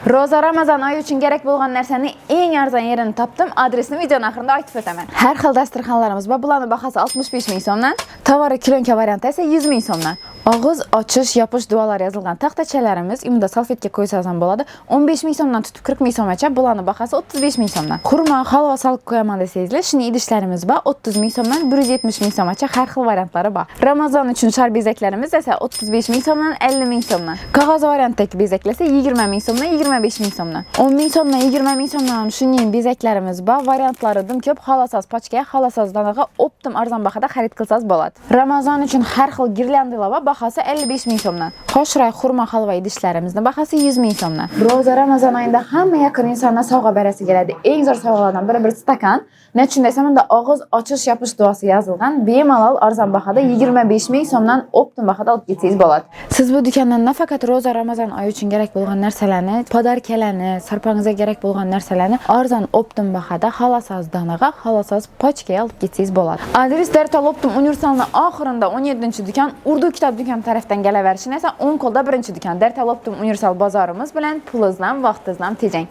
Roza Ramazan ayı üçün gərək bolğan nərsəni ən arzan yerini tapdım. Adresini videonun axırında aytıb ötəmən. Hər xil dasturxanlarımız var. Bulanı baxası 65 min somdan, tavarı kilonka variantı isə 100 min somdan. Ağız, açış, yapış, dualar yazılған taxtaçələrimiz, ümdə salfetki qoysasan boladı. 15 min somdan tutub 40 min somaça, bulanı baxası 35 min somdan. Xurma, halva, salq qoyaman desəyizlə, şimdi idişlərimiz var. 30 min somdan 170 min somaça hər xil variantları var. Ramazan üçün şar bezəklərimiz isə 35 min somdan 50 min somdan. Qağaz variantdakı bezəklər isə 20 min somdan 25 min somdan. 10 min somdan 20 min somdan şunun bezəklərimiz var. Variantlarıdım köp, halasaz paçkaya, halasaz danağa, optim arzan baxada xarid qılsaz bolad. Ramazan üçün hər xil girlyandılar var. Baxası 55 min somdan. Xoşray, xurma, halva idişlərimizdə baxası 100 min somdan. Roza Ramazan ayında hamı yaxın insana savğa bərəsi gələdi. Ən zor savğalardan biri bir stakan. Nə üçün desəm də ağız, açış, yapış duası yazılған. Bemalal arzan baxada 25 min somdan optim baxada alıb getsəyiz bolad. Siz bu dükandan nə fəqət Roza Ramazan ayı üçün gərək bolğan nərsələni, padarkələni, sarpanıza gərək bolğan nərsələni arzan optim baxada halasaz danağa, halasaz paçkaya alıb getsəyiz bolad. Adres Dərtal Optim Universalının axırında 17-ci dükan, Urdu Kitab dükan tərəfdən gələ verişinə isə 10 kolda 1-ci dükan Dərtal Optim Universal bazarımız bilən pul hızlan, vaxt hızlan tecəng.